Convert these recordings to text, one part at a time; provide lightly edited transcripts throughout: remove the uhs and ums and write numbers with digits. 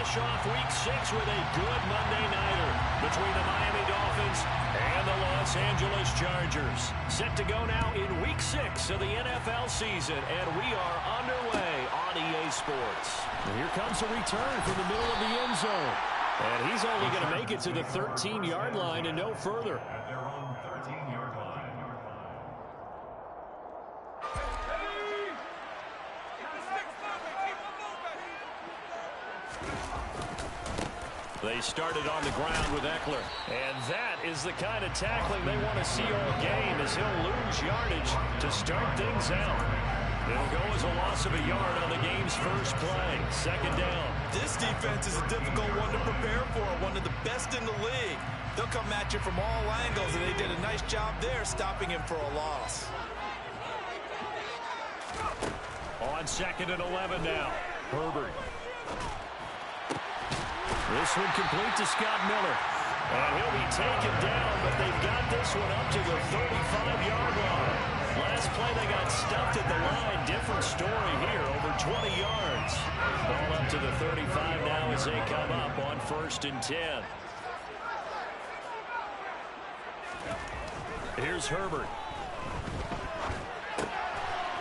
finish off Week 6 with a good Monday nighter between the Miami Dolphins and the Los Angeles Chargers. Set to go now in Week 6 of the NFL season, and we are underway on EA Sports. And here comes a return from the middle of the end zone. And he's only going to make it to the 13-yard line and no further. At their own 13-yard line. They started on the ground with Eckler. And that is the kind of tackling they want to see all game, as he'll lose yardage to start things out. It'll go as a loss of a yard on the game's first play. Second down. This defense is a difficult one to prepare for, one of the best in the league. They'll come at you from all angles, and they did a nice job there stopping him for a loss. On 2nd and 11 now. Herbert. This one complete to Scott Miller. And he'll be taken down, but they've got this one up to the 35-yard line. Last play they got stuffed at the line. Different story here, over 20 yards. Ball up to the 35 now as they come up on 1st and 10. Here's Herbert.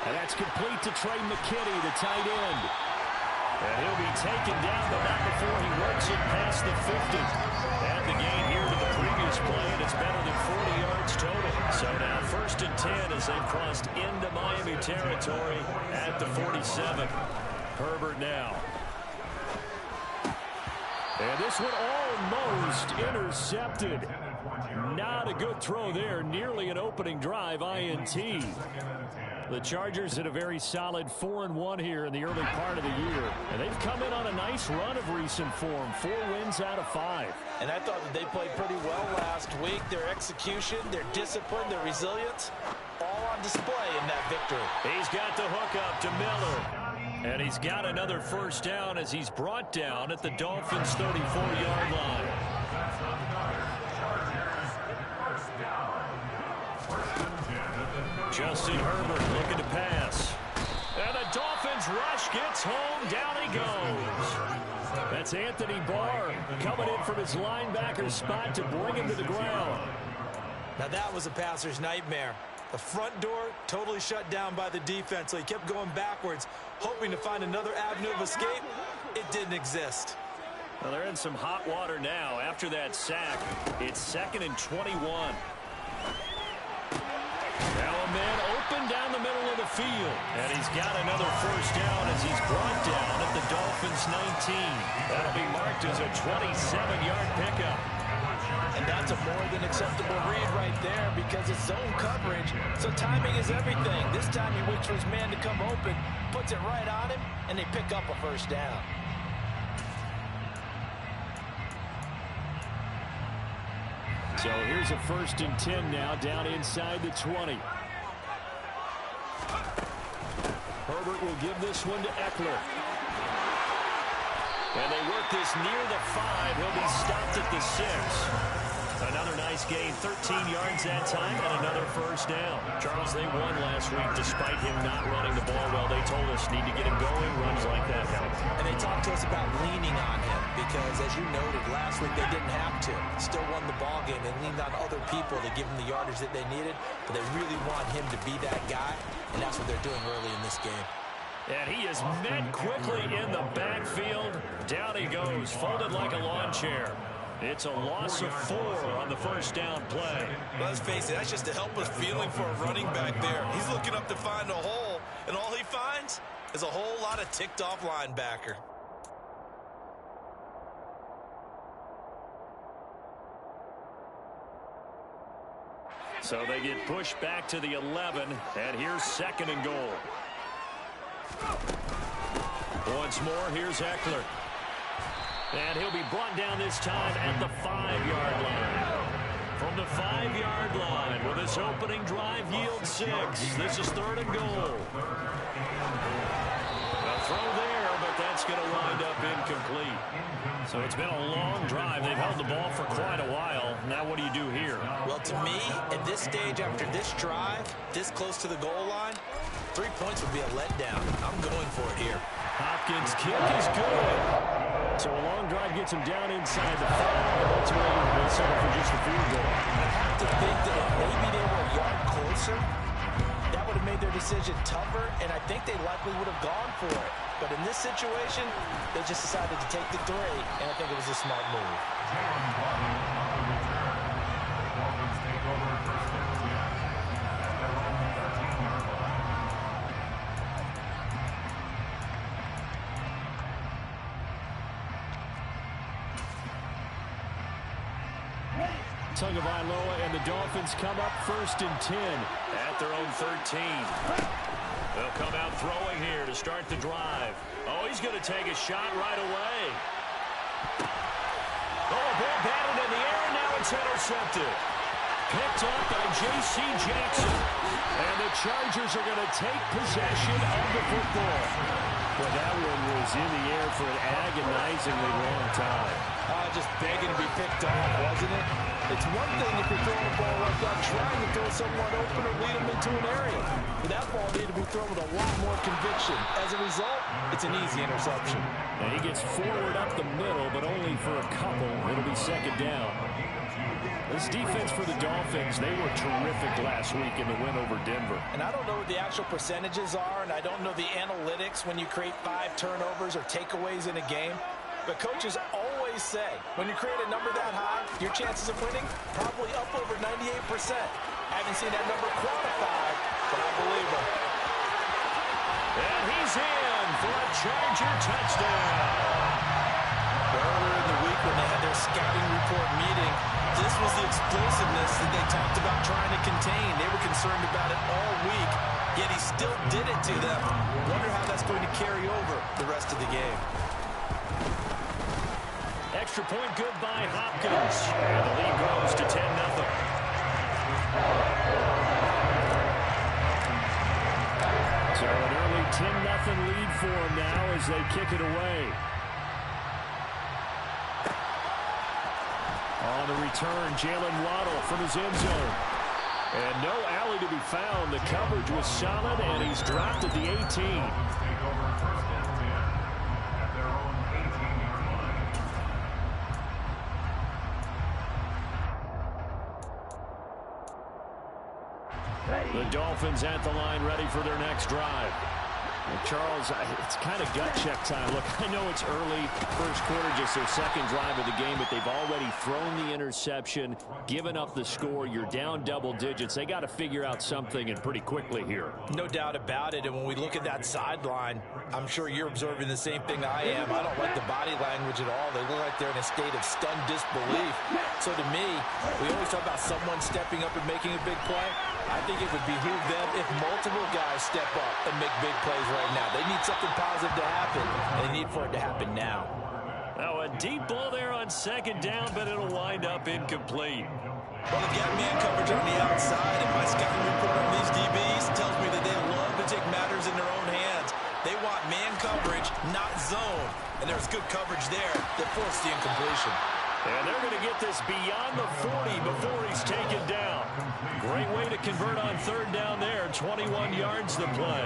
And that's complete to Trey McKinney, the tight end. And he'll be taken down, but not before he works it past the 50. And the gain here to the previous play, and it's better than 40 yards total. So now 1st and 10 as they've crossed into Miami territory at the 47. Herbert now. And this one almost intercepted. Not a good throw there. Nearly an opening drive INT. The Chargers in a very solid 4-1 here in the early part of the year. And they've come in on a nice run of recent form. 4 wins out of 5. And I thought that they played pretty well last week. Their execution, their discipline, their resilience, all on display in that victory. He's got the hook up to Miller. And he's got another first down as he's brought down at the Dolphins' 34-yard line. Justin Herbert looking to pass. And the Dolphins rush gets home. Down he goes. That's Anthony Barr coming in from his linebacker spot to bring him to the ground. Now that was a passer's nightmare. The front door totally shut down by the defense, so he kept going backwards, hoping to find another avenue of escape. It didn't exist. Well, they're in some hot water now after that sack. It's 2nd and 21. Now a man open down the middle of the field. And he's got another first down as he's brought down at the Dolphins' 19. That'll be marked as a 27-yard pickup. And that's a more than acceptable read right there because it's zone coverage. So timing is everything. This time he waits for his man to come open, puts it right on him, and they pick up a first down. So here's a 1st and 10 now down inside the 20. Herbert will give this one to Eckler. And they work this near the 5. He'll be stopped at the 6. Another nice gain, 13 yards that time, and another first down. Charles, they won last week despite him not running the ball well. They told us need to get him going. Runs like that help. And they talked to us about leaning on him because, as you noted, last week they didn't have to. Still won the ball game. They leaned on other people to give them the yardage that they needed, but they really want him to be that guy, and that's what they're doing early in this game. And he is met quickly in the backfield. Down he goes, folded like a lawn chair. It's a loss of 4 on the first down play. Let's face it, that's just a helpless feeling for a running back there. He's looking up to find a hole, and all he finds is a whole lot of ticked-off linebacker. So they get pushed back to the 11, and here's 2nd and goal. Once more, here's Eckler. And he'll be brought down this time at the 5-yard line. From the 5-yard line, with his opening drive yield 6. This is 3rd and goal. A throw there, but that's going to wind up incomplete. So it's been a long drive. They've held the ball for quite a while. Now what do you do here? Well, to me, at this stage after this drive, this close to the goal line, 3 points would be a letdown. I'm going for it here. Hopkins' kick is good. So a long drive gets him down inside the 5, but ultimately they settle for just a field goal. I have to think that if maybe they were a yard closer, that would have made their decision tougher, and I think they likely would have gone for it. But in this situation, they just decided to take the 3, and I think it was a smart move. Tagovailoa and the Dolphins come up 1st and 10 at their own 13. They'll come out throwing here to start the drive. Oh, he's going to take a shot right away. Oh, a ball batted in the air, and now it's intercepted. Picked up by J.C. Jackson. And the Chargers are going to take possession of the football. Well, that one was in the air for an agonizingly long time. Just begging to be picked off, wasn't it? It's one thing if you're throwing a ball like that, trying to throw someone open or lead them into an area. But that ball needed to be thrown with a lot more conviction. As a result, it's an easy interception. And he gets forward up the middle, but only for a couple. It'll be 2nd down. This defense for the Dolphins, they were terrific last week in the win over Denver. And I don't know what the actual percentages are, and I don't know the analytics when you create 5 turnovers or takeaways in a game. But coaches always say, when you create a number that high, your chances of winning probably up over 98%. I haven't seen that number quantified, but I believe them. And he's in for a Charger touchdown. Earlier in the week when they had their scouting report meeting, this was the explosiveness that they talked about trying to contain. They were concerned about it all week, yet he still did it to them. Wonder how that's going to carry over the rest of the game. Extra point good by Hopkins. And the lead grows to 10-0. So an early 10-0 lead for them now as they kick it away. On the return, Jalen Waddle from his end zone. And no alley to be found. The coverage was solid, and he's dropped at the 18. The Dolphins at the line ready for their next drive. Well, Charles, it's kind of gut check time. Look, I know it's early, first quarter, just their 2nd drive of the game, but they've already thrown the interception, given up the score. You're down double digits. They got to figure out something, and pretty quickly here. No doubt about it, and when we look at that sideline, I'm sure you're observing the same thing I am. I don't like the body language at all. They look like they're in a state of stunned disbelief. So to me, we always talk about someone stepping up and making a big play. I think it would behoove them if multiple guys step up and make big plays right now. They need something positive to happen, and they need for it to happen now. Now a deep ball there on 2nd down, but it'll wind up incomplete. Well, they've got man coverage on the outside, and my scouting report on these DBs tells me that they love to take matters in their own hands. They want man coverage, not zone. And there's good coverage there that forced the incompletion. And they're going to get this beyond the 40 before he's taken down. Great way to convert on 3rd down there. 21 yards to play.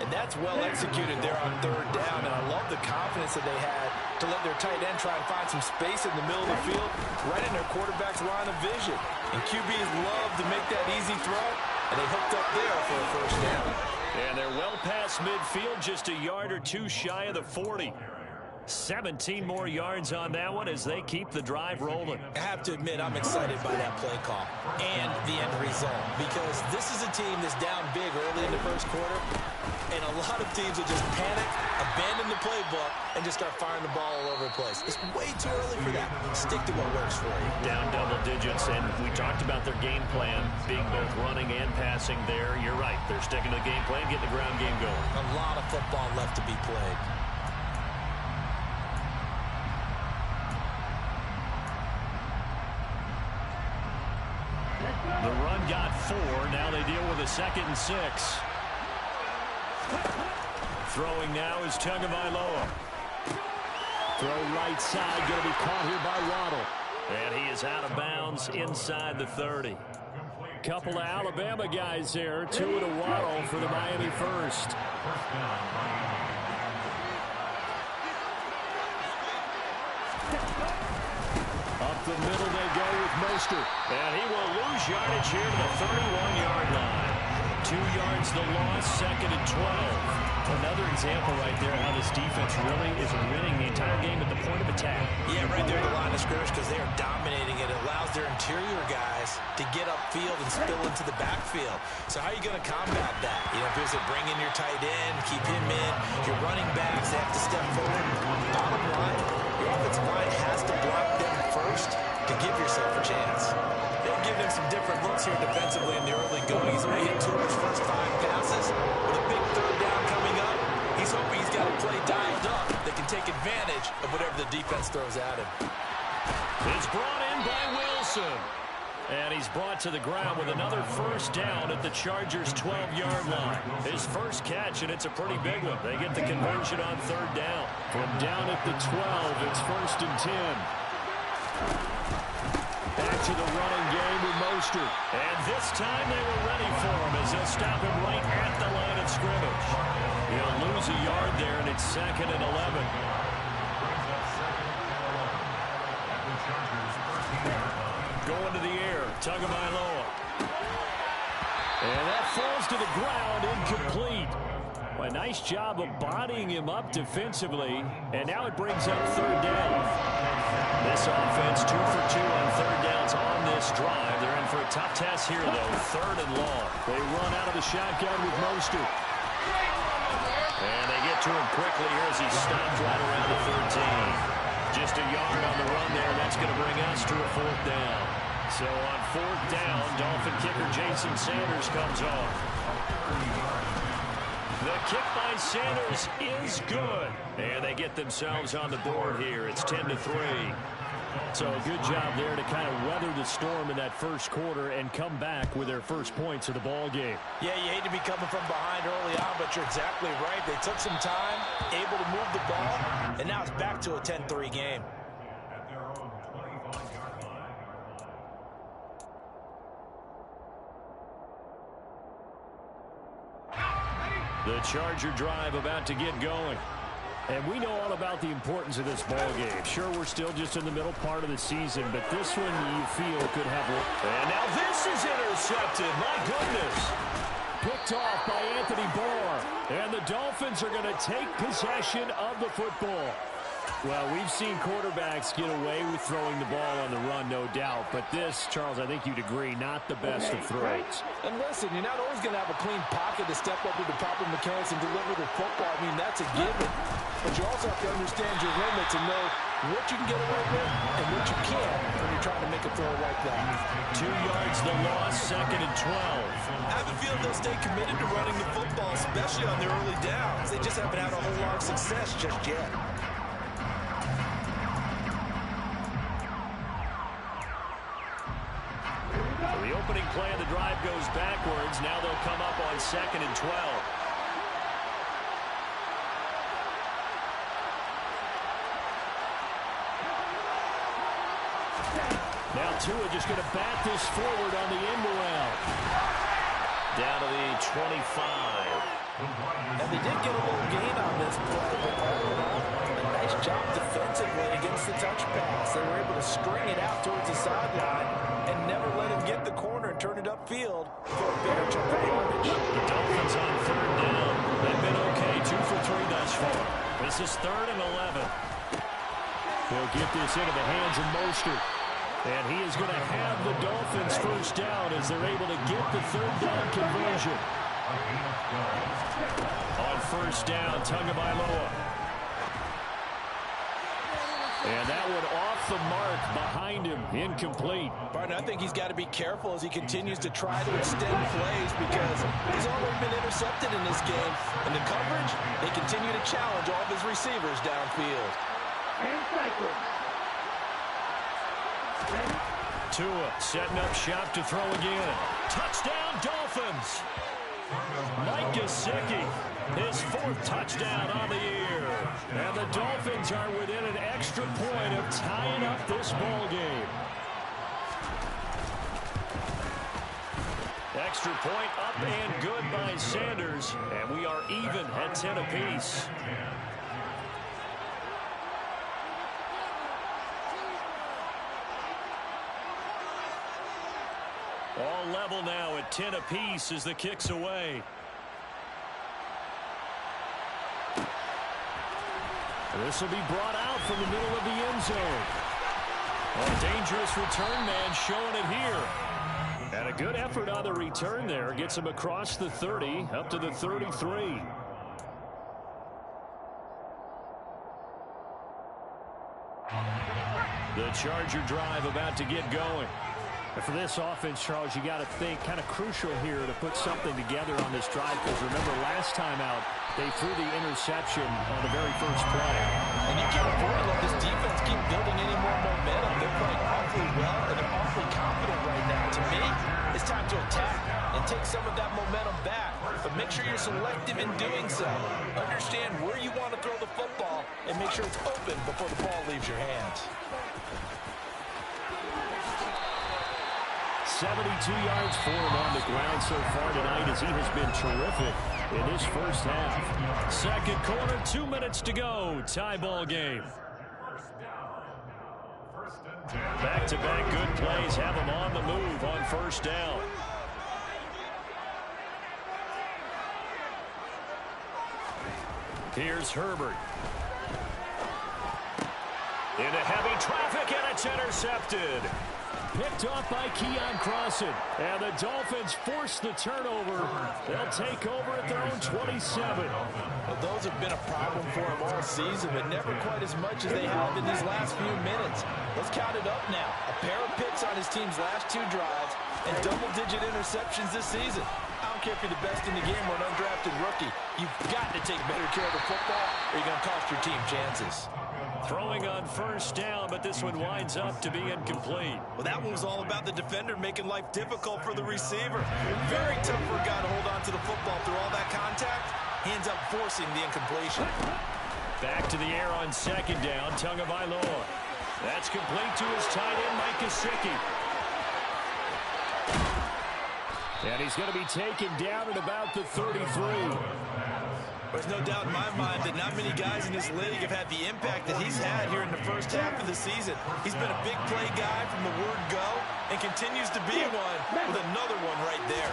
And that's well executed there on 3rd down. And I love the confidence that they had to let their tight end try and find some space in the middle of the field, right in their quarterback's line of vision. And QBs love to make that easy throw, and they hooked up there for a 1st down. And they're well past midfield, just a yard or 2 shy of the 40. 17 more yards on that one as they keep the drive rolling. I have to admit, I'm excited by that play call and the end result, because this is a team that's down big early in the 1st quarter, and a lot of teams will just panic, abandon the playbook, and just start firing the ball all over the place. It's way too early for that. Stick to what works for you. Down double digits, and we talked about their game plan being both running and passing there. You're right. They're sticking to the game plan, getting the ground game going. A lot of football left to be played. The run got 4. Now they deal with a 2nd and 6. Throwing now is Tagovailoa. Throw right side, going to be caught here by Waddle. And he is out of bounds inside the 30. Couple of Alabama guys there. 2 to Waddle for the Miami first. the middle they go with Mostert. And he will lose yardage here to the 31-yard line. 2 yards the loss, 2nd and 12. Another example right there how this defense really is winning the entire game at the point of attack. Yeah, right there at the line of scrimmage because they are dominating it. It allows their interior guys to get upfield and spill into the backfield. So how are you going to combat that? You know, if there's a bring in your tight end, keep him in. Your running backs, they have to step forward. Bottom line, your offensive line has to block them first to give yourself a chance. They've given him some different looks here defensively in the early going. He's only hit 2 of his first 5 passes. With a big 3rd down coming up, he's hoping he's got a play dialed up that can take advantage of whatever the defense throws at him. It's brought in by Wilson. And he's brought to the ground with another 1st down at the Chargers' 12-yard line. His first catch, and it's a pretty big one. They get the conversion on 3rd down. From down at the 12, it's 1st and 10. Back to the running game with Mostert. And this time they were ready for him as they'll stop him right at the line of scrimmage. He'll lose a yard there, and it's 2nd and 11. Going to the air, Tagovailoa. And that falls to the ground, incomplete. A nice job of bodying him up defensively, and now it brings up 3rd down. This offense 2 for 2 on 3rd downs on this drive. They're in for a tough test here, though. 3rd and long. They run out of the shotgun with Mostert. And they get to him quickly here as he stopped right around the 13. Just a yard on the run there, and that's going to bring us to a 4th down. So on 4th down, Dolphin kicker Jason Sanders comes off. The kick by Sanders is good. And they get themselves on the board here. It's 10-3. So a good job there to kind of weather the storm in that 1st quarter and come back with their first points of the ball game. Yeah, you hate to be coming from behind early on, but you're exactly right. They took some time, able to move the ball, and now it's back to a 10-3 game. The Charger drive about to get going. And we know all about the importance of this ball game. Sure, we're still just in the middle part of the season, but this one you feel could have... And now this is intercepted. My goodness. Picked off by Anthony Barr. And the Dolphins are going to take possession of the football. Well, we've seen quarterbacks get away with throwing the ball on the run, no doubt. But this, Charles, I think you'd agree, not the best of throws. And listen, you're not always going to have a clean pocket to step up with the proper mechanics and deliver the football. I mean, that's a given. But you also have to understand your limits and know what you can get away with and what you can't when you're trying to make a throw like that. 2 yards the loss, 2nd and 12. I have a feeling they'll stay committed to running the football, especially on their early downs. They just haven't had a whole lot of success just yet. The opening play of the drive goes backwards. Now they'll come up on 2nd and 12. Now Tua just going to bat this forward on the end around. Down to the 25. And they did get a little gain on this play, but all in all, a nice job defensively against the touch pass. They were able to string it out towards the sideline and never let him get the corner and turn it upfield for a bigger chunk of yardage. The Dolphins on 3rd down. They've been okay, 2 for 3 thus far. This is 3rd and 11. They'll get this into the hands of Mostert. And he is going to have the Dolphins first down as they're able to get the 3rd down conversion. On 1st down, Tagovailoa. And that one off the mark behind him, incomplete. Barton, I think he's got to be careful as he continues to try to extend plays because he's already been intercepted in this game. And the coverage, they continue to challenge all of his receivers downfield. Tua setting up shop to throw again. Touchdown, Dolphins! Mike Gesicki, his 4th touchdown on the year. And the Dolphins are within an extra point of tying up this ball game. Extra point up and good by Sanders. And we are even at 10 apiece. All level now at 10 apiece as the kick's away. This will be brought out from the middle of the end zone. A dangerous return man showing it here. And a good effort on the return there. Gets him across the 30, up to the 33. The Charger drive about to get going. And for this offense, Charles, you got to think kind of crucial here to put something together on this drive, because remember last time out they threw the interception on the very first play. And you can't afford to let this defense keep building any more momentum. They're playing awfully well, and they're awfully confident right now. To me, it's time to attack and take some of that momentum back. But make sure you're selective in doing so. Understand where you want to throw the football and make sure it's open before the ball leaves your hands. 72 yards for him on the ground so far tonight, as he has been terrific in this first half. Second quarter, 2 minutes to go. Tie ball game. Back-to-back good plays have him on the move on first down. Here's Herbert. Into heavy traffic, and it's intercepted. Picked off by Keon Crossan. And the Dolphins force the turnover. They'll take over at their own 27. Well, those have been a problem for them all season, but never quite as much as they have in these last few minutes. Let's count it up now. A pair of picks on his team's last 2 drives and double-digit interceptions this season. I don't care if you're the best in the game or an undrafted rookie. You've got to take better care of the football or you're going to cost your team chances. Throwing on first down, but this one winds up to be incomplete. Well, that one was all about the defender making life difficult for the receiver. Very tough for a guy to hold on to the football through all that contact. Hands up forcing the incompletion. Back to the air on second down, Tagovailoa. That's complete to his tight end, Mike Gesicki. And he's going to be taken down at about the 33. There's no doubt in my mind that not many guys in this league have had the impact that he's had here in the first half of the season. He's been a big play guy from the word go and continues to be one with another one right there.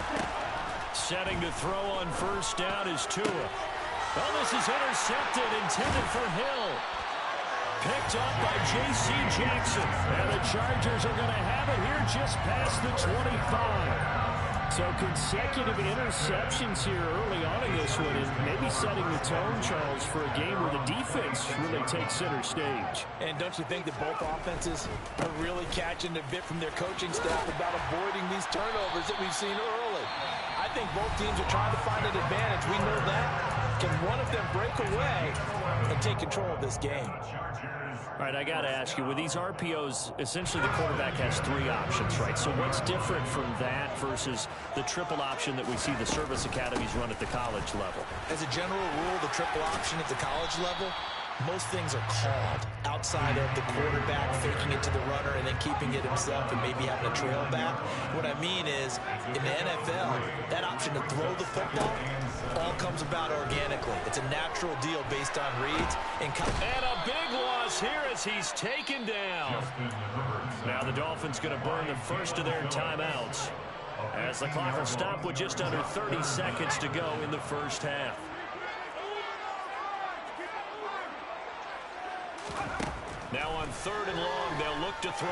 Setting to throw on first down is Tua. Well, this is intercepted, intended for Hill. Picked up by J.C. Jackson. And the Chargers are going to have it here just past the 25. So consecutive interceptions here early on in this one, and maybe setting the tone, Charles, for a game where the defense really takes center stage. And don't you think that both offenses are really catching a bit from their coaching staff about avoiding these turnovers that we've seen early? I think both teams are trying to find an advantage. We know that. Can one of them break away and take control of this game? All right, I got to ask you, with these RPOs, essentially the quarterback has 3 options, right? So what's different from that versus the triple option that we see the service academies run at the college level? As a general rule, the triple option at the college level, most things are called outside of the quarterback faking it to the runner and then keeping it himself and maybe having a trail back. What I mean is, in the NFL, that option to throw the football all comes about organically. It's a natural deal based on reads. And a big loss here as he's taken down. Now the Dolphins going to burn the first of their timeouts, as the clock will stop with just under 30 seconds to go in the first half. Now on 3rd and long, they'll look to throw.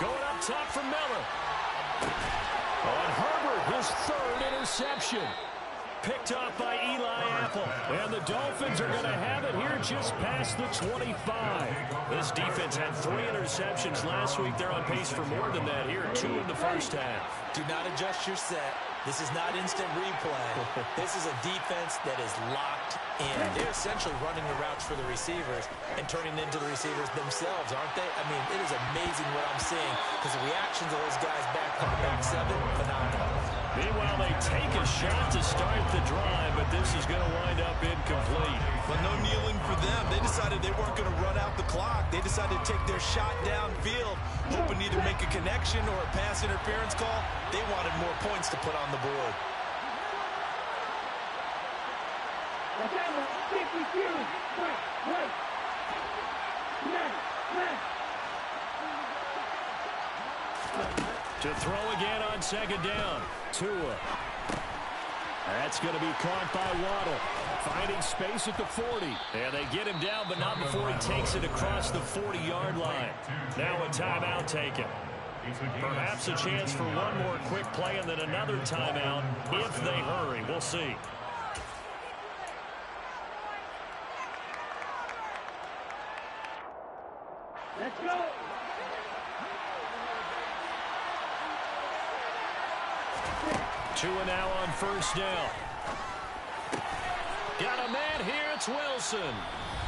Going up top for Miller. On Herbert, his 3rd interception. Picked off by Eli Apple. And the Dolphins are going to have it here just past the 25. This defense had 3 interceptions last week. They're on pace for more than that here. 2 in the first half. Do not adjust your set. This is not instant replay. This is a defense that is locked in. They're essentially running the routes for the receivers and turning them into the receivers themselves, aren't they? I mean, it is amazing what I'm seeing, because the reactions of those guys back from the back 7, phenomenal. Meanwhile, they take a shot to start the drive, but this is going to wind up incomplete. But no kneeling for them. They decided they weren't going to run out the clock. They decided to take their shot downfield, hoping to either make a connection or a pass interference call. They wanted more points to put on the board. To throw again on second down. Tua. That's going to be caught by Waddle. Finding space at the 40. And they get him down, but not before he takes it across the 40-yard line. Now a timeout taken. Perhaps a chance for one more quick play and then another timeout if they hurry. We'll see. Let's go. Tua now on first down. Got a man here. It's Wilson.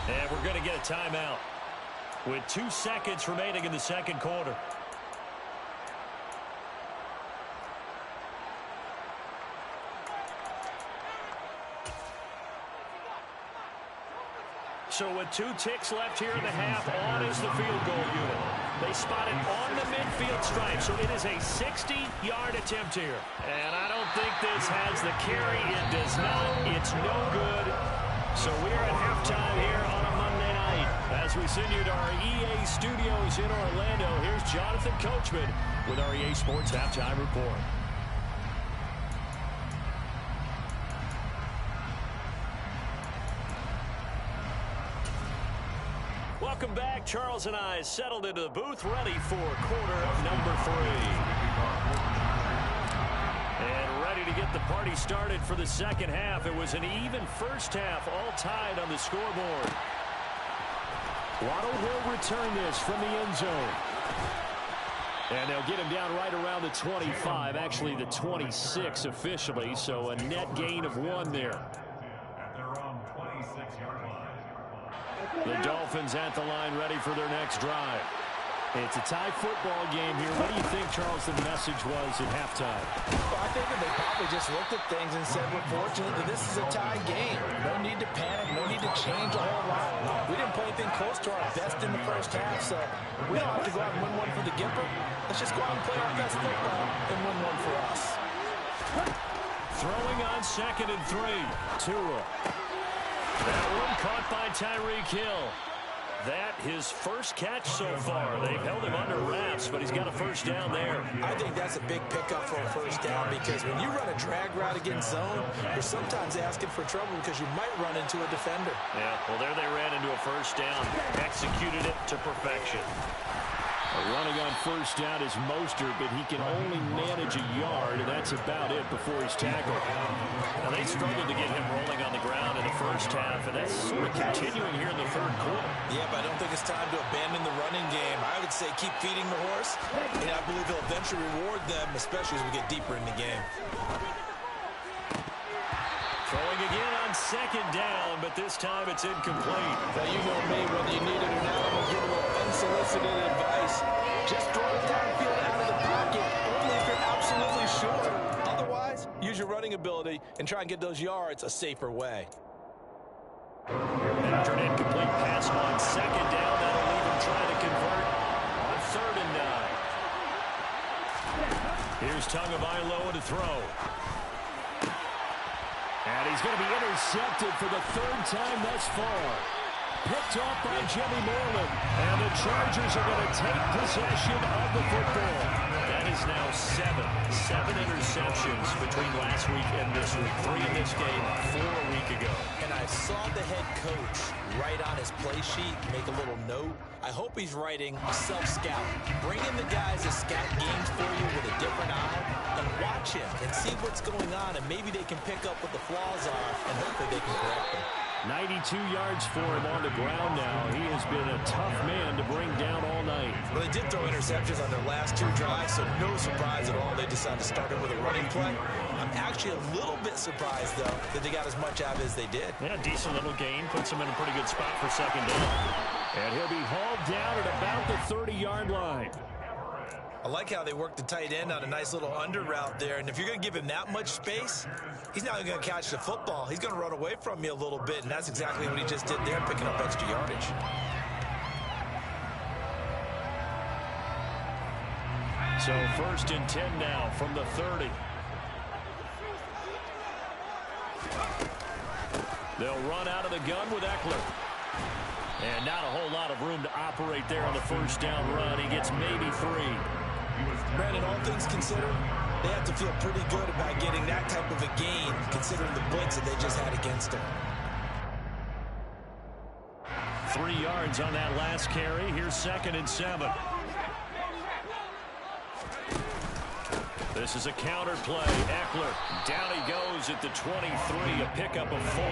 And we're going to get a timeout with 2 seconds remaining in the second quarter. So with 2 ticks left here in the half, on is the field goal unit. They spot it on the midfield stripe, so it is a 60-yard attempt here. And I don't think this has the carry. It does not. It's no good. So we're at halftime here on a Monday night. As we send you to our EA studios in Orlando, here's Jonathan Coachman with our EA Sports Halftime Report. Welcome back. Charles and I settled into the booth, ready for quarter number 3. And ready to get the party started for the second half. It was an even first half, all tied on the scoreboard. Waddle will return this from the end zone. And they'll get him down right around the 25, actually the 26 officially, so a net gain of 1 there. At their own 26-yard line. The Dolphins at the line, ready for their next drive. It's a tie football game here. What do you think, Charles, the message was at halftime? Well, I think that they probably just looked at things and said, we're fortunate that this is a tie game. No need to panic. No need to change a whole lot. We didn't play anything close to our best in the first half, so we don't have to go out and win one for the Gipper. Let's just go out and play our best football and win one for us. Throwing on 2nd and 3. Tua. That one caught by Tyreek Hill. That his first catch so far. They've held him under wraps, but he's got a first down there. I think that's a big pickup for a first down because when you run a drag route against zone, you're sometimes asking for trouble because you might run into a defender. Yeah, well, there they ran into a first down. Executed it to perfection. Running on first down is Mostert, but he can only manage a yard, and that's about it before he's tackled. Now, they struggled to get him rolling on the ground in the first half, and that's sort of continuing here in the third quarter. Yeah, but I don't think it's time to abandon the running game. I would say keep feeding the horse, and I believe he'll eventually reward them, especially as we get deeper in the game. Throwing again on second down, but this time it's incomplete. Now, you know me, whether you need it or not, I'm going to give a little unsolicited advice. Just throw it downfield out of the pocket, only if you're absolutely sure. Otherwise, use your running ability and try and get those yards a safer way. After an incomplete pass on second down, that'll leave him trying to convert on 3rd and 9. Here's Tagovailoa to throw. And he's going to be intercepted for the 3rd time thus far. Picked off by Jimmy Moreland. And the Chargers are going to take possession of the football. That is now 7 interceptions between last week and this week. 3 in this game, 4 a week ago. And I saw the head coach write on his play sheet, make a little note. I hope he's writing self-scout. Bring in the guys that scout games for you with a different eye and watch him and see what's going on, and maybe they can pick up what the flaws are, and hopefully they can correct them. 92 yards for him on the ground now. He has been a tough man to bring down all night. Well, they did throw interceptions on their last 2 drives, so no surprise at all they decided to start it with a running play. I'm actually a little bit surprised, though, that they got as much out of it as they did. Yeah, decent little gain. Puts him in a pretty good spot for second down. And he'll be hauled down at about the 30-yard line. I like how they worked the tight end on a nice little under route there. And if you're going to give him that much space, he's not going to catch the football. He's going to run away from you a little bit, and that's exactly what he just did there, picking up extra yardage. So 1st and 10 now from the 30. They'll run out of the gun with Eckler. And not a whole lot of room to operate there on the first down run. He gets maybe 3. Brandon, all things considered, they have to feel pretty good about getting that type of a gain, considering the blitz that they just had against them. 3 yards on that last carry. Here's 2nd and 7. This is a counter play. Eckler, down he goes at the 23, a pickup of 4.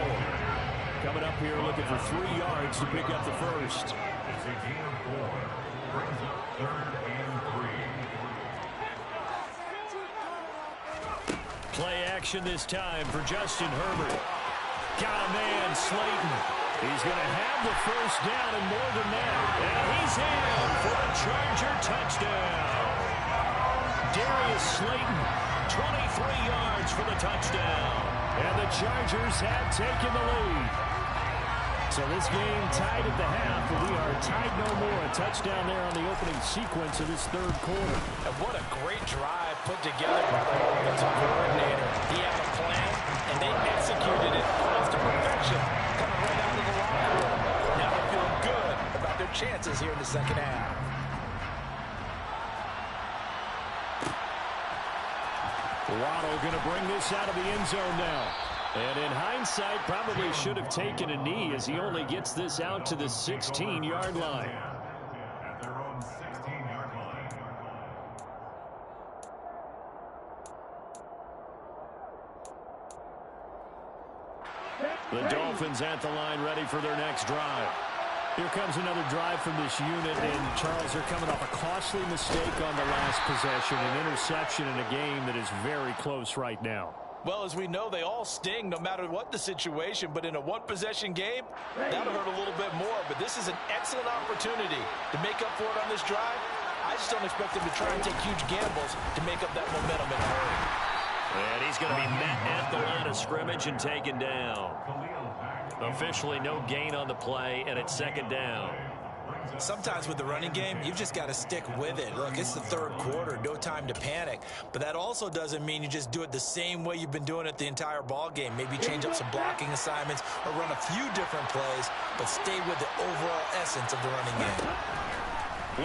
Coming up here looking for 3 yards to pick up the first. It's a gain of 4. Brings up 3rd and 3. Play action this time for Justin Herbert. Got a man, Slayton. He's going to have the first down and more than that. And he's in for a Charger touchdown. Darius Slayton, 23 yards for the touchdown. And the Chargers have taken the lead. So this game tied at the half, but we are tied no more. A touchdown there on the opening sequence of this 3rd quarter. And what a great drive put together by the offensive coordinator. He had a plan, and they executed it almost to perfection, coming right out of the locker room. Now they're feeling good about their chances here in the 2nd half. Waddle going to bring this out of the end zone now. And in hindsight, probably should have taken a knee as he only gets this out to the 16-yard line. At their own 16-yard line. The Dolphins at the line ready for their next drive. Here comes another drive from this unit, and Charles, they're coming off a costly mistake on the last possession, an interception in a game that is very close right now. Well, as we know, they all sting no matter what the situation, but in a one-possession game, that'll hurt a little bit more. But this is an excellent opportunity to make up for it on this drive. I just don't expect them to try and take huge gambles to make up that momentum in a hurry. And he's going to be met at the line of scrimmage and taken down. Officially no gain on the play, and it's 2nd down. Sometimes with the running game, you've just got to stick with it. Look, it's the 3rd quarter, no time to panic. But that also doesn't mean you just do it the same way you've been doing it the entire ball game. Maybe change up some blocking assignments or run a few different plays, but stay with the overall essence of the running game.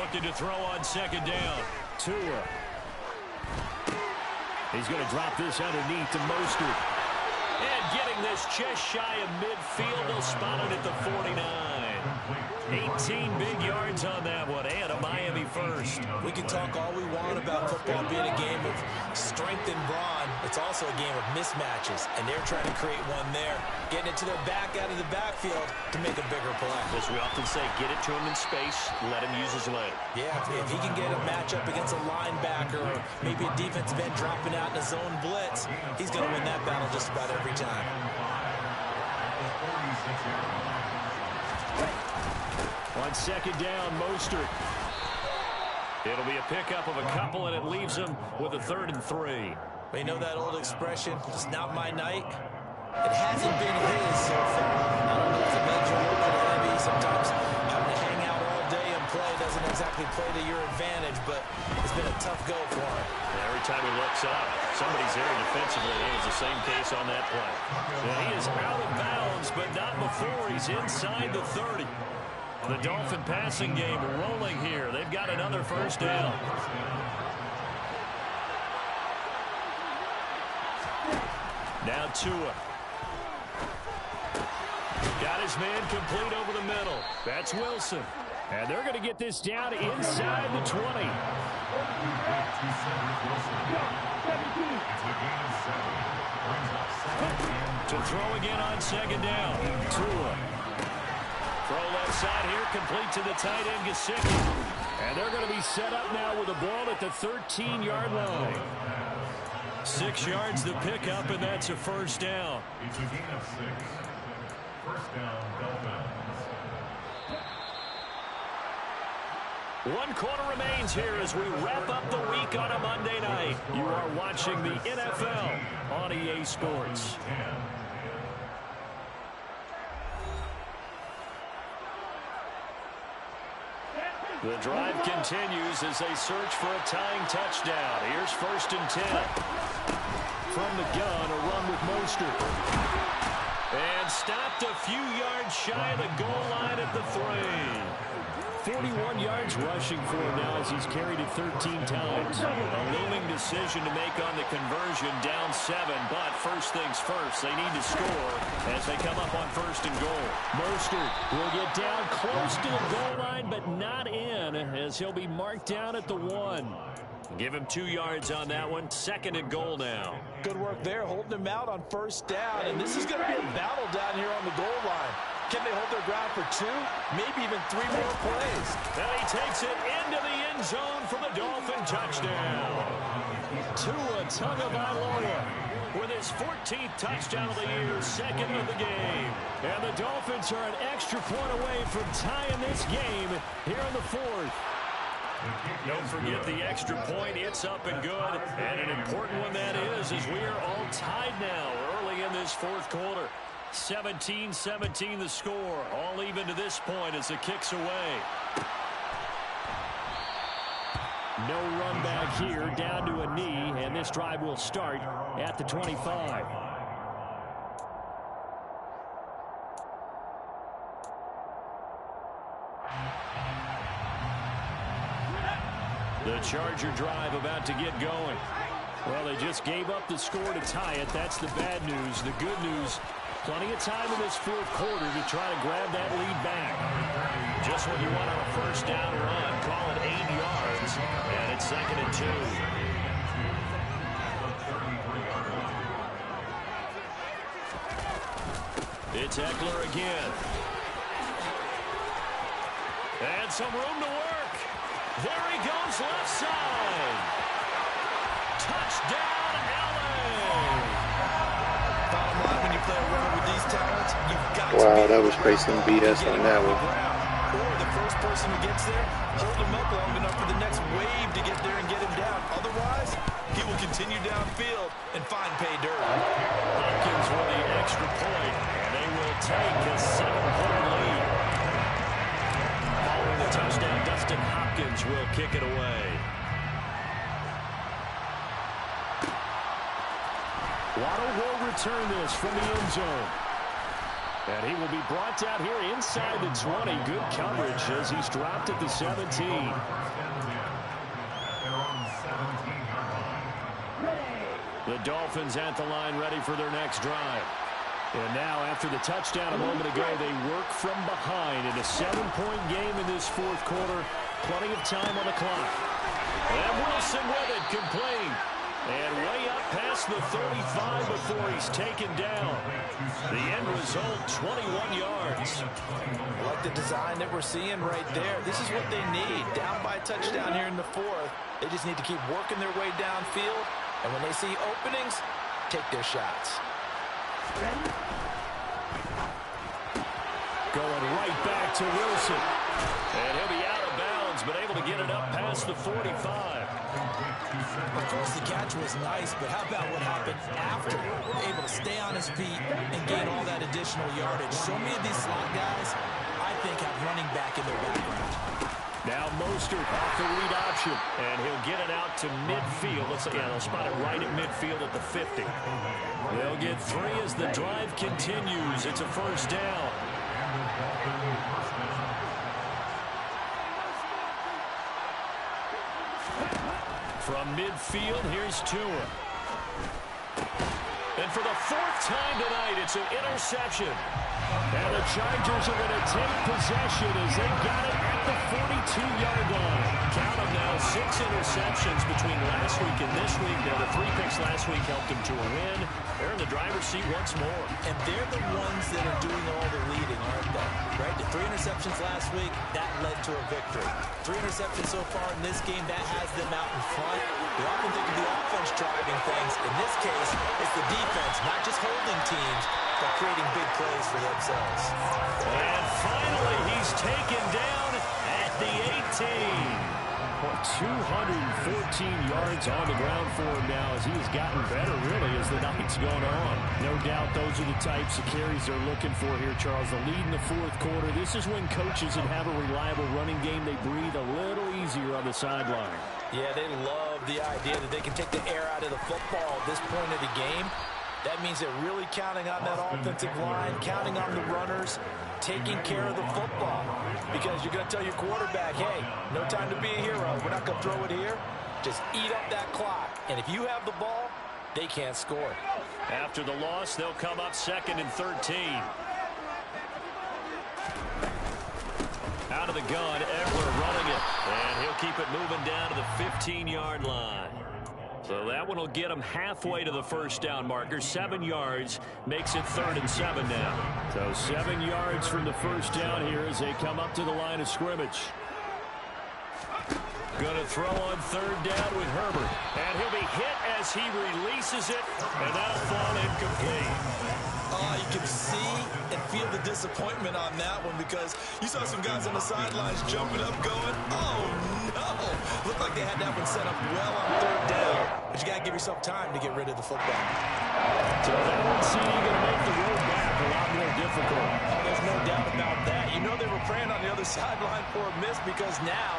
Looking to throw on 2nd down. Tua. He's going to drop this underneath to Mostert. And getting this just shy of midfield, they'll spot it at the 49. 18 big yards on that one, and a Miami first. We can talk all we want about football being a game of strength and brawn. It's also a game of mismatches, and they're trying to create one there, getting it to their back out of the backfield to make a bigger play. As we often say, get it to him in space, let him use his leg. Yeah, if he can get a matchup against a linebacker or maybe a defensive end dropping out in a zone blitz, he's going to win that battle just about every time. On 2nd down, Mostert. It'll be a pickup of a couple, and it leaves him with a 3rd and 3. Well, you know that old expression, it's not my night? It hasn't been his so far. I don't know if the legs are a little bit heavy. Sometimes having to hang out all day and play doesn't exactly play to your advantage, but it's been a tough go for him. Every time he looks up, somebody's there defensively. It was the same case on that play. And he is out of bounds, but not before he's inside the 30. The Dolphin passing game rolling here. They've got another first down. Now Tua. Got his man complete over the middle. That's Wilson. And they're going to get this down inside the 20. To throw again on 2nd down. Tua. Throw left side here, complete to the tight end, Gesicki. And they're going to be set up now with a ball at the 13-yard line. 6 yards the pickup, and that's a first down. It's a gain of 6. First down, Dolphins. 1 quarter remains here as we wrap up the week on a Monday night. You are watching the NFL on EA Sports. The drive continues as they search for a tying touchdown. Here's 1st and 10. From the gun, a run with Mostert. And stopped a few yards shy of the goal line at the 3. 41 yards rushing for him now as he's carried it 13 times. A looming decision to make on the conversion, down 7, but first things first, they need to score as they come up on 1st and goal. Mostert will get down close to the goal line, but not in, as he'll be marked down at the 1. Give him 2 yards on that one. 2nd and goal now. Good work there, holding him out on 1st down, and this is going to be a battle down here on the goal line. Can they hold their ground for 2, maybe even 3 more plays? And he takes it into the end zone for the Dolphin touchdown. Tua Tagovailoa With his 14th touchdown of the year, 2nd of the game. And the Dolphins are an extra point away from tying this game here in the 4th. Don't forget the extra point. It's up and good. And an important one that is, as we are all tied now early in this 4th quarter. 17-17 the score. All even to this point as the kick's away. No run back here, down to a knee, and this drive will start at the 25. The Charger drive about to get going. Well, they just gave up the score to tie it. That's the bad news. The good news, plenty of time in this 4th quarter to try to grab that lead back. Just what you want on a 1st down run. Call it 8 yards. And it's 2nd and 2. It's Eckler again. And some room to work. There he goes left side. Touchdown, LA. Bottom line, when you play a runner with these talents, you've got to Wow, that was Grayson BS on that one. Or the first person who gets there, hold him up long enough for the next wave to get there and get him down. Otherwise, he will continue downfield and find pay dirt. Hopkins with the extra point, and they will take a 7-point lead. Following the touchdown, Dustin Hopkins will kick it away. Waddle will return this from the end zone. And he will be brought down here inside the 20. Good coverage as he's dropped at the 17. The Dolphins at the line ready for their next drive. And now, after the touchdown a moment ago, they work from behind in a 7-point game in this 4th quarter. Plenty of time on the clock. And Wilson with it, complete. And way up past the 35 before he's taken down. The end result, 21 yards. I like the design that we're seeing right there. This is what they need. Down by a touchdown here in the 4th. They just need to keep working their way downfield. And when they see openings, take their shots. Going right back to Wilson. And he'll be out of bounds, but able to get it up past the 45. Of course, the catch was nice, but how about what happened after? Able to stay on his feet and gain all that additional yardage. So many of these slot guys, I think, have running back in their background. Now Mostert off the read option. And he'll get it out to midfield. Let's look at it. They'll spot it right at midfield at the 50. They'll get 3 as the drive continues. It's a 1st down. From midfield, here's Tua. And for the 4th time tonight, it's an interception. And the Chargers are going to take possession as they got it at the 42-yard line. Count them now, 6 interceptions between last week and this week. Now, the 3 picks last week helped them to a win. They're in the driver's seat once more. And they're the ones that are doing all the leading, aren't they? Right? The 3 interceptions last week, that led to a victory. 3 interceptions so far in this game, that has them out in front. We often think of the offense driving things. In this case, it's the defense, not just holding teams, but creating big plays for themselves. And finally, he's taken down at the 18. 214 yards on the ground for him now as he has gotten better, really, as the night's gone on. No doubt those are the types of carries they're looking for here, Charles. The lead in the 4th quarter. This is when coaches that have a reliable running game, they breathe a little easier on the sideline. Yeah, they love the idea that they can take the air out of the football at this point of the game. That means they're really counting on that offensive line, counting on the runners taking care of the football. Because you're going to tell your quarterback, hey, no time to be a hero. We're not going to throw it here. Just eat up that clock. And if you have the ball, they can't score. After the loss, they'll come up 2nd and 13. Out of the gun, Eckler running it. And he'll keep it moving down to the 15-yard line. So that one will get him halfway to the first down marker. 7 yards makes it 3rd and 7 now. So 7 yards from the first down here as they come up to the line of scrimmage. Going to throw on 3rd down with Herbert. And he'll be hit as he releases it. And that'll fall incomplete. You can see and feel the disappointment on that one because you saw some guys on the sidelines jumping up going, oh, no. Looked like they had that one set up well on 3rd down. But you got to give yourself time to get rid of the football. So that one CD going to make the road back a lot more difficult. Oh, there's no doubt about that. You know they were praying on the other sideline for a miss because now,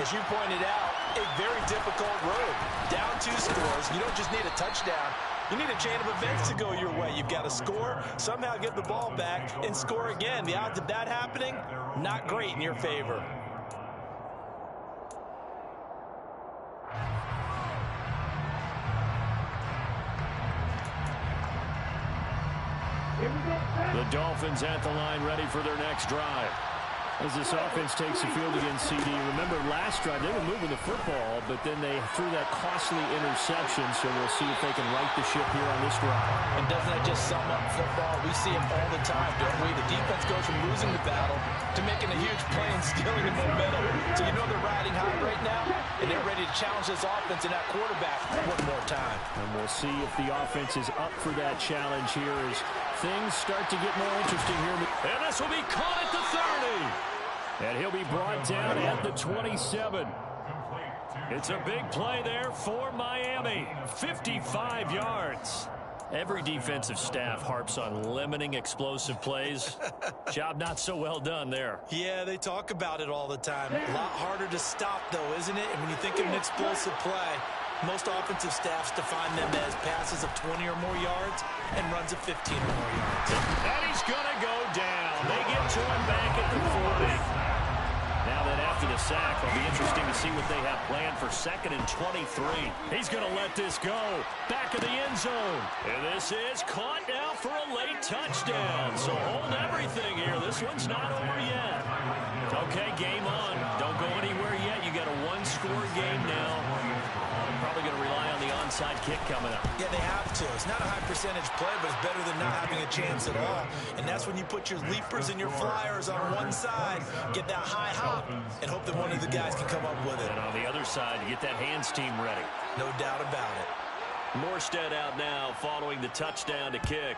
as you pointed out, a very difficult road. Down 2 scores. You don't just need a touchdown. You need a chain of events to go your way. You've got to score, somehow get the ball back, and score again. The odds of that happening, not great in your favor. The Dolphins at the line ready for their next drive. As this offense takes the field against CD. Remember last drive they were moving the football, but then they threw that costly interception, so we'll see if they can right the ship here on this drive. And doesn't that just sum up football? We see it all the time, don't we? The defense goes from losing the battle to making a huge play and stealing the momentum. So you know they're riding high right now, and they're ready to challenge this offense and that quarterback one more time. And we'll see if the offense is up for that challenge here as things start to get more interesting here. And this will be caught at the 30. And he'll be brought down at the 27. It's a big play there for Miami. 55 yards. Every defensive staff harps on limiting explosive plays. Job not so well done there. Yeah, they talk about it all the time. A lot harder to stop, though, isn't it? And when you think of an explosive play, most offensive staffs define them as passes of 20 or more yards and runs of 15 or more yards. And he's going to go down. They get to him back at the 40. Now that after the sack, it'll be interesting to see what they have planned for 2nd and 23. He's going to let this go. Back of the end zone. And this is caught now for a late touchdown. So hold everything here. This one's not over yet. Okay, game on. Don't go anywhere yet. You got a 1-score game now. Probably going to rely on the onside kick coming up. Yeah, they have to. It's not a high percentage play, but it's better than not having a chance at all. And that's when you put your leapers and your flyers on one side, get that high hop, and hope that one of the guys can come up with it. And on the other side, you get that hands team ready. No doubt about it. Morstead out now following the touchdown to kick.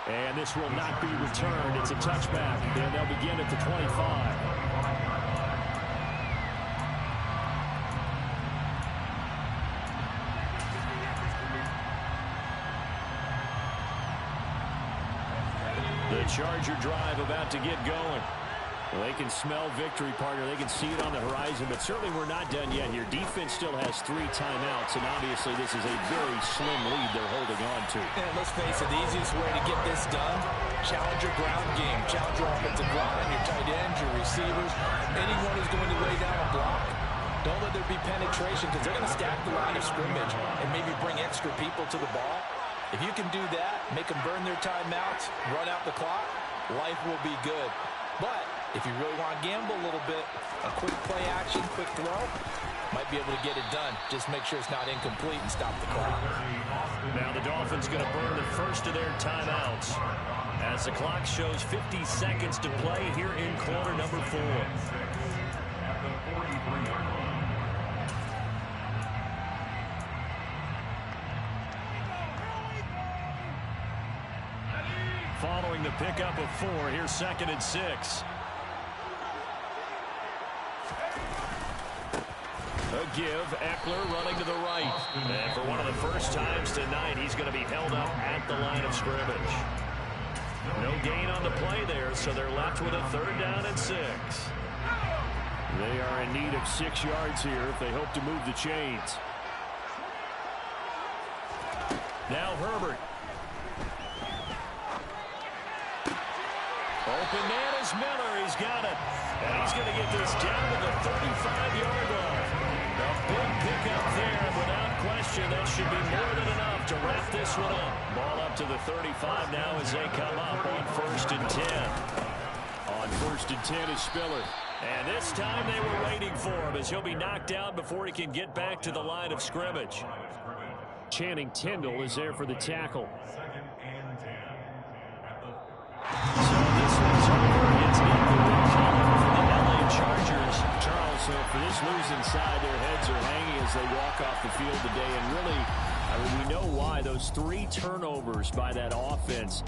And this will not be returned. It's a touchback. And they'll begin at the 25. The Charger drive about to get going. Well, they can smell victory, partner. They can see it on the horizon, but certainly we're not done yet here. Defense still has 3 timeouts, and obviously this is a very slim lead they're holding on to. And let's face it, the easiest way to get this done, challenge your ground game, challenge your offensive line, your tight ends, your receivers, anyone who's going to lay down a block. Don't let there be penetration because they're going to stack the line of scrimmage and maybe bring extra people to the ball. If you can do that, make them burn their timeouts, run out the clock, life will be good. But if you really want to gamble a little bit, a quick play action, quick throw, might be able to get it done. Just make sure it's not incomplete and stop the clock. Now the Dolphins going to burn the first of their timeouts as the clock shows 50 seconds to play here in quarter number 4. Following the pickup of 4, here's 2nd and 6. A give, Eckler running to the right. And for one of the first times tonight, he's going to be held up at the line of scrimmage. No gain on the play there, so they're left with a 3rd down and 6. They are in need of 6 yards here if they hope to move the chains. Now Herbert. Open man is Miller. He's got it. And he's going to get this down to the 35-yard line. A big pickup there. Without question, that should be more than enough to wrap this one up. Ball up to the 35 now as they come up on 1st and 10. On 1st and 10 is Spiller. And this time they were waiting for him as he'll be knocked out before he can get back to the line of scrimmage. Channing Tindall is there for the tackle. So this one's over. It's in the win column for the LA Chargers. Charles, so for this losing side, their heads are hanging as they walk off the field today. And really, I mean, we know why. Those 3 turnovers by that offense.